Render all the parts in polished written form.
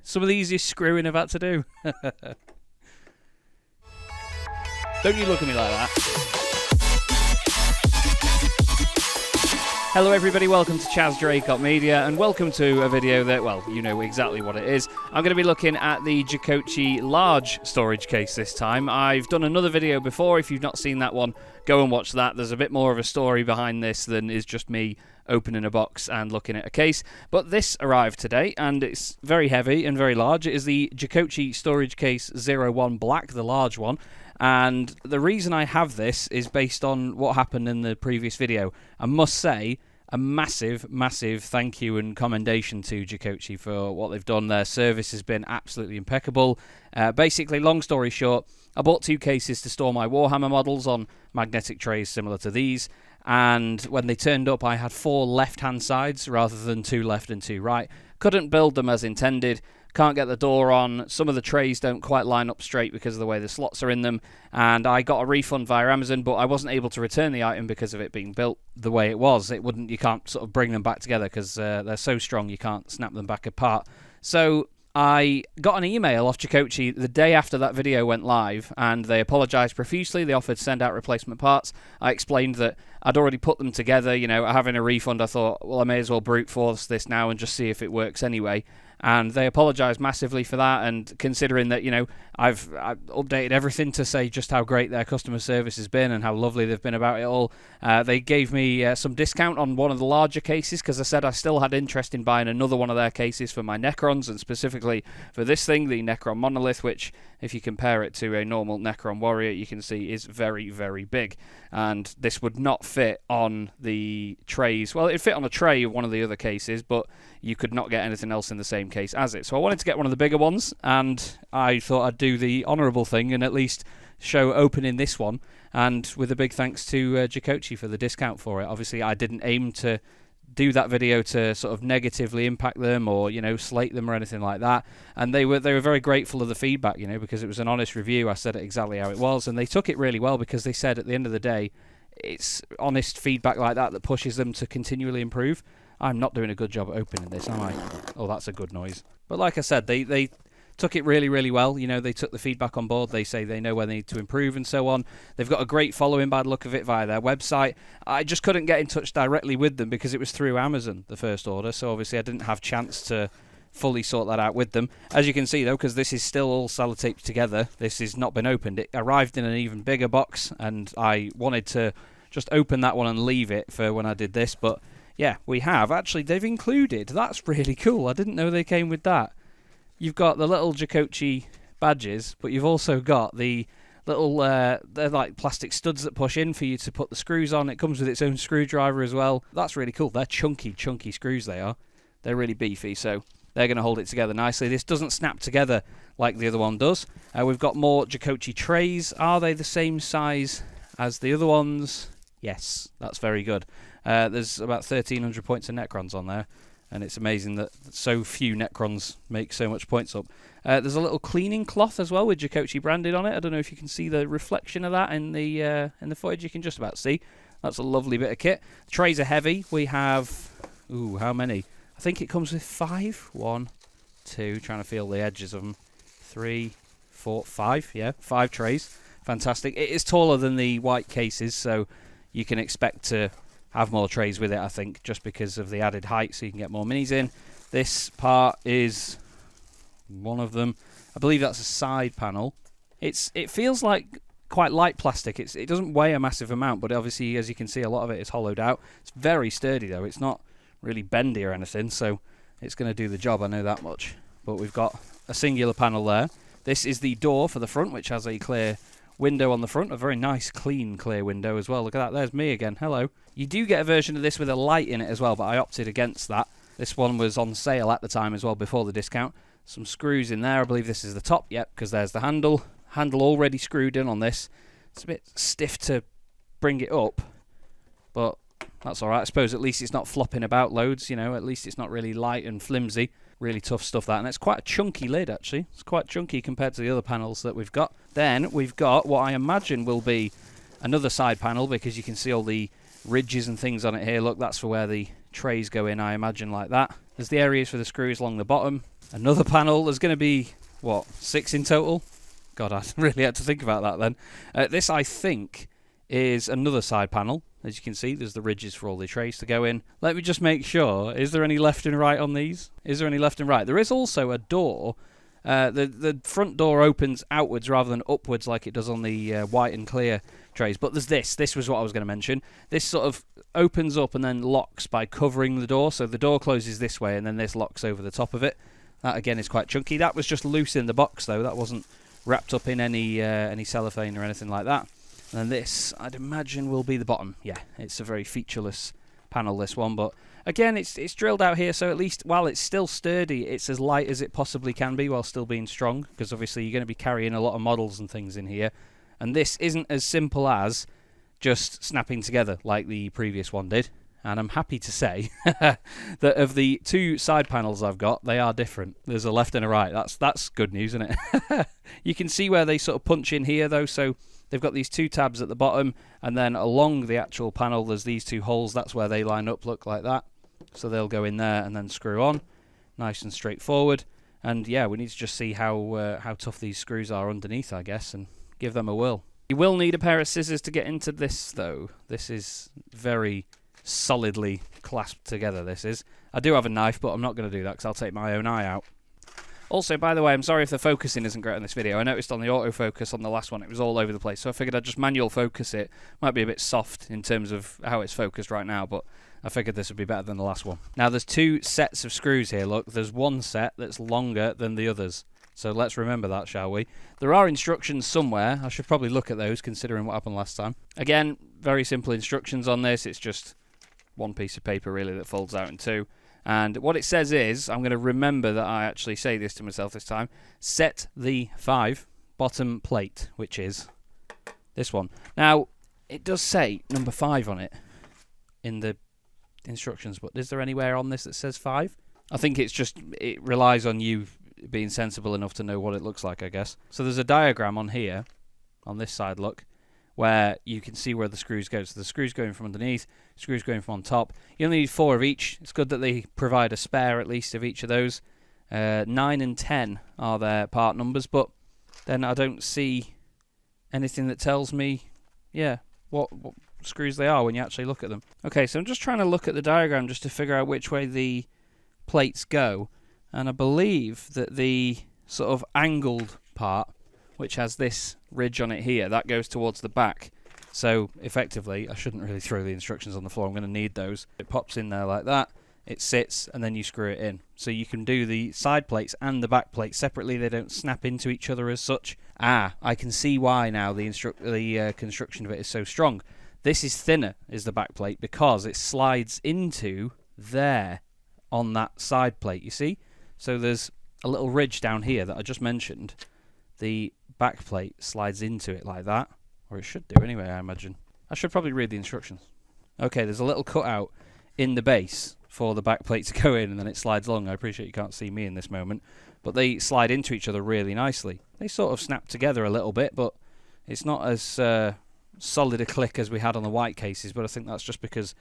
Some of the easiest screwing I've had to do. Don't you look at me like that. Hello everybody, welcome to Chaz Draycott Media, and welcome to a video that, well, you know exactly what it is. I'm going to be looking at the Jucoci large storage case this time. I've done another video before. If you've not seen that one, go and watch that. There's a bit more of a story behind this than is just me opening a box and looking at a case. But this arrived today, and it's very heavy and very large. It is the Jucoci Storage Case 01 Black, the large one. And the reason I have this is based on what happened in the previous video. I must say, a massive, massive thank you and commendation to Jucoci for what they've done. Their service has been absolutely impeccable. Basically, long story short, I bought 2 cases to store my Warhammer models on magnetic trays similar to these. And when they turned up, I had 4 left-hand sides rather than 2 left and 2 right. Couldn't build them as intended. Can't get the door on. Some of the trays don't quite line up straight because of the way the slots are in them. And I got a refund via Amazon, but I wasn't able to return the item because of it being built the way it was. You can't sort of bring them back together because they're so strong you can't snap them back apart. So I got an email off Jucoci the day after that video went live, and they apologised profusely. They offered to send out replacement parts. I explained that I'd already put them together. You know, having a refund, I thought, well, I may as well brute force this now and just see if it works anyway. And they apologised massively for that, and considering that, you know, I've updated everything to say just how great their customer service has been and how lovely they've been about it all, they gave me some discount on one of the larger cases because I said I still had interest in buying another one of their cases for my Necrons, and specifically for this thing, the Necron Monolith, which, if you compare it to a normal Necron Warrior, you can see is very, very big. And this would not fit on the trays. Well, it'd fit on a tray of one of the other cases, but you could not get anything else in the same case as it. So I wanted to get one of the bigger ones, and I thought I'd do the honourable thing and at least show opening this one, and with a big thanks to Jucoci for the discount for it. Obviously, I didn't aim to do that video to sort of negatively impact them or, you know, slate them or anything like that. And they were very grateful of the feedback, you know, because it was an honest review. I said it exactly how it was, and they took it really well because they said at the end of the day, it's honest feedback like that that pushes them to continually improve. I'm not doing a good job at opening this, am I? Oh, that's a good noise. But like I said, they took it really, really well. You know, they took the feedback on board. They say they know where they need to improve and so on. They've got a great following by the look of it via their website. I just couldn't get in touch directly with them because it was through Amazon, the first order. So obviously I didn't have chance to fully sort that out with them. As you can see, though, because this is still all sellotaped together, this has not been opened. It arrived in an even bigger box, and I wanted to just open that one and leave it for when I did this. But yeah, we have. Actually, they've included. That's really cool. I didn't know they came with that. You've got the little Jucoci badges, but you've also got the little, they're like plastic studs that push in for you to put the screws on. It comes with its own screwdriver as well. That's really cool. They're chunky, chunky screws they are. They're really beefy, so they're going to hold it together nicely. This doesn't snap together like the other one does. We've got more Jucoci trays. Are they the same size as the other ones? Yes, that's very good. There's about 1,300 points of Necrons on there. And it's amazing that so few Necrons make so much points up. There's a little cleaning cloth as well with Jucoci branded on it. I don't know if you can see the reflection of that in the footage. You can just about see. That's a lovely bit of kit. The trays are heavy. We have, how many? I think it comes with 5. 1, 2, trying to feel the edges of them. 3, 4, 5. Yeah, 5 trays. Fantastic. It is taller than the white cases, so you can expect to have more trays with it, I think, just because of the added height, so you can get more minis in. This part is one of them. I believe that's a side panel. It feels like quite light plastic. It doesn't weigh a massive amount, but obviously, as you can see, a lot of it is hollowed out. It's very sturdy, though. It's not really bendy or anything, so it's going to do the job, I know that much. But we've got a singular panel there. This is the door for the front, which has a clear window on the front, a very nice, clean, clear window as well. Look at that, there's me again, hello. You do get a version of this with a light in it as well, but I opted against that. This one was on sale at the time as well, before the discount. Some screws in there, I believe this is the top, yep, because there's the handle. Handle already screwed in on this. It's a bit stiff to bring it up, but that's alright. I suppose at least it's not flopping about loads, you know, at least it's not really light and flimsy. Really tough stuff, that, and it's quite a chunky lid, actually. It's quite chunky compared to the other panels that we've got. Then we've got what I imagine will be another side panel, because you can see all the ridges and things on it here. Look, that's for where the trays go in, I imagine, like that. There's the areas for the screws along the bottom. Another panel. There's going to be, what, 6 in total? God, I really had to think about that then. This, I think, is another side panel. As you can see, there's the ridges for all the trays to go in. Let me just make sure. Is there any left and right on these? Is there any left and right? There is also a door. The front door opens outwards rather than upwards like it does on the white and clear trays. But there's this. This was what I was going to mention. This sort of opens up and then locks by covering the door. So the door closes this way and then this locks over the top of it. That, again, is quite chunky. That was just loose in the box, though. That wasn't wrapped up in any cellophane or anything like that. And then this, I'd imagine, will be the bottom. Yeah, it's a very featureless panel, this one. But again, it's drilled out here, so at least while it's still sturdy, it's as light as it possibly can be while still being strong. Because obviously you're going to be carrying a lot of models and things in here. And this isn't as simple as just snapping together like the previous one did. And I'm happy to say that of the 2 side panels I've got, they are different. There's a left and a right. That's good news, isn't it? You can see where they sort of punch in here, though. So they've got these 2 tabs at the bottom, and then along the actual panel, there's these 2 holes. That's where they line up, look like that. So they'll go in there and then screw on. Nice and straightforward. And yeah, we need to just see how tough these screws are underneath, I guess, and give them a whirl. You will need a pair of scissors to get into this, though. This is very solidly clasped together, this is. I do have a knife, but I'm not going to do that because I'll take my own eye out. Also, by the way, I'm sorry if the focusing isn't great on this video. I noticed on the autofocus on the last one it was all over the place, so I figured I'd just manual focus it. Might be a bit soft in terms of how it's focused right now, but I figured this would be better than the last one. Now, there's 2 sets of screws here, look. There's one set that's longer than the others. So let's remember that, shall we? There are instructions somewhere. I should probably look at those, considering what happened last time. Again, very simple instructions on this. It's just one piece of paper, really, that folds out in 2. And what it says is, I'm going to remember that I actually say this to myself this time, set the 5 bottom plate, which is this one. Now, it does say number 5 on it in the instructions, but is there anywhere on this that says 5? I think it's just, it relies on you being sensible enough to know what it looks like, I guess. So there's a diagram on here, on this side, look, where you can see where the screws go. So the screws going from underneath, screws going from on top. You only need 4 of each. It's good that they provide a spare at least of each of those. 9 and 10 are their part numbers, but then I don't see anything that tells me, yeah, what screws they are when you actually look at them. Okay, so I'm just trying to look at the diagram just to figure out which way the plates go. And I believe that the sort of angled part, which has this ridge on it here, that goes towards the back. So effectively, I shouldn't really throw the instructions on the floor. I'm going to need those. It pops in there like that. It sits, and then you screw it in. So you can do the side plates and the back plates separately. They don't snap into each other as such. Ah, I can see why now the construction of it is so strong. This is thinner, is the back plate, because it slides into there on that side plate, you see? So there's a little ridge down here that I just mentioned. The back plate slides into it like that, or it should do anyway, I imagine. I should probably read the instructions. Okay, there's a little cutout in the base for the back plate to go in, and then it slides along. I appreciate you can't see me in this moment, but they slide into each other really nicely. They sort of snap together a little bit, but it's not as solid a click as we had on the white cases, but I think that's just because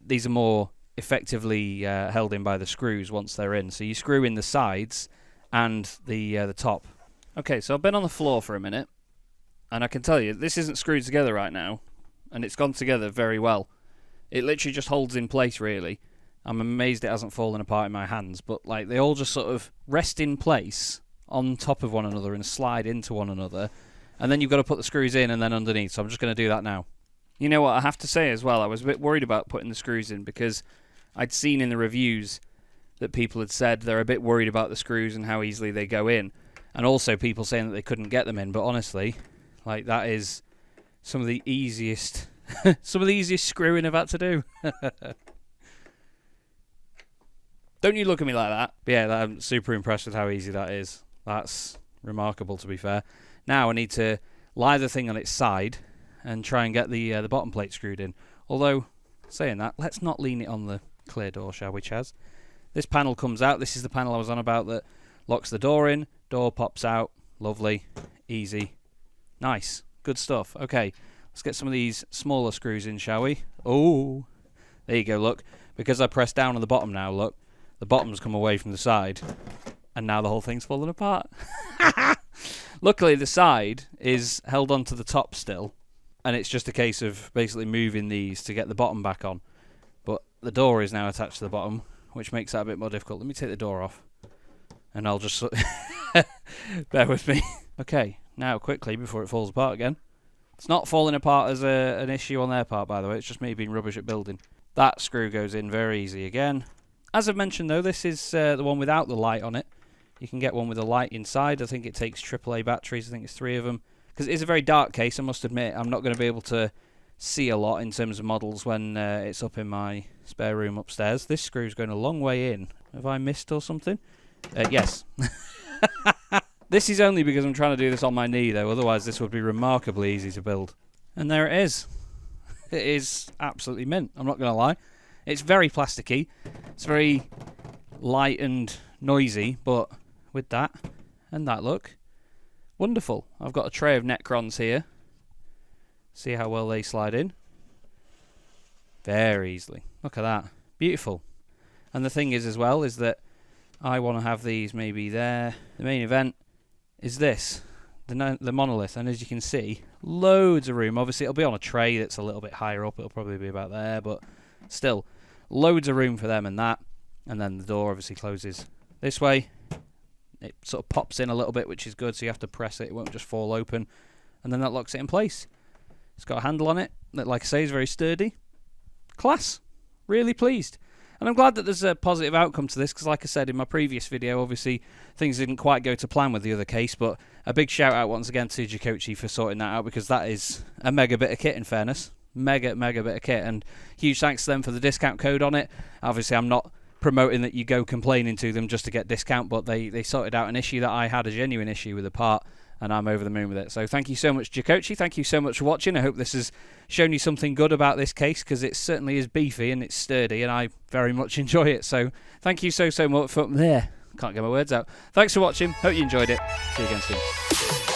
these are more effectively held in by the screws once they're in. So you screw in the sides and the top. Okay, so I've been on the floor for a minute, and I can tell you, this isn't screwed together right now, and it's gone together very well. It literally just holds in place, really. I'm amazed it hasn't fallen apart in my hands, but like they all just sort of rest in place on top of one another and slide into one another, and then you've got to put the screws in and then underneath, so I'm just going to do that now. You know what, I have to say as well, I was a bit worried about putting the screws in because I'd seen in the reviews that people had said they're a bit worried about the screws and how easily they go in. And also people saying that they couldn't get them in, but honestly, like that is some of the easiest screwing I've had to do. Don't you look at me like that. But yeah, I'm super impressed with how easy that is. That's remarkable, to be fair. Now I need to lie the thing on its side and try and get the bottom plate screwed in. Although, saying that, let's not lean it on the clear door, shall we, Chaz? This panel comes out. This is the panel I was on about that locks the door in. Door pops out. Lovely. Easy. Nice. Good stuff. Okay, let's get some of these smaller screws in, shall we? Oh, there you go, look. because I pressed down on the bottom now, look, the bottom's come away from the side, and now the whole thing's fallen apart. Luckily, the side is held onto the top still, and it's just a case of basically moving these to get the bottom back on. But the door is now attached to the bottom, which makes that a bit more difficult. Let me take the door off, and I'll just... bear with me. Okay, now quickly, before it falls apart again. It's not falling apart as an issue on their part, by the way. It's just me being rubbish at building. That screw goes in very easy again. As I've mentioned, though, this is the one without the light on it. You can get one with a light inside. I think it takes AAA batteries. I think it's 3 of them. Because it is a very dark case, I must admit. I'm not going to be able to see a lot in terms of models when it's up in my spare room upstairs. This screw's going a long way in. Have I missed or something? Yes. This is only because I'm trying to do this on my knee, though. Otherwise, this would be remarkably easy to build. And there it is. It is absolutely mint. I'm not going to lie. It's very plasticky. It's very light and noisy, but with that and that look, wonderful. I've got a tray of Necrons here. See how well they slide in. Very easily. Look at that. Beautiful. And the thing is as well is that I want to have these maybe there. The main event is this, the Monolith, and as you can see, loads of room. Obviously, it'll be on a tray that's a little bit higher up. It'll probably be about there, but still, loads of room for them and that. And then the door obviously closes this way. It sort of pops in a little bit, which is good, so you have to press it. It won't just fall open. And then that locks it in place. It's got a handle on it that, like I say, is very sturdy. Class. Really pleased. And I'm glad that there's a positive outcome to this, because like I said in my previous video, obviously things didn't quite go to plan with the other case, but a big shout out once again to Jucoci for sorting that out, because that is a mega bit of kit, in fairness. Mega bit of kit, and huge thanks to them for the discount code on it. Obviously I'm not promoting that you go complaining to them just to get discount, but they sorted out an issue that I had, a genuine issue with the part, and I'm over the moon with it. So thank you so much, Jucoci. Thank you so much for watching. I hope this has shown you something good about this case, because it certainly is beefy and it's sturdy, and I very much enjoy it. So thank you so much for there. Can't get my words out. Thanks for watching. Hope you enjoyed it. See you again soon.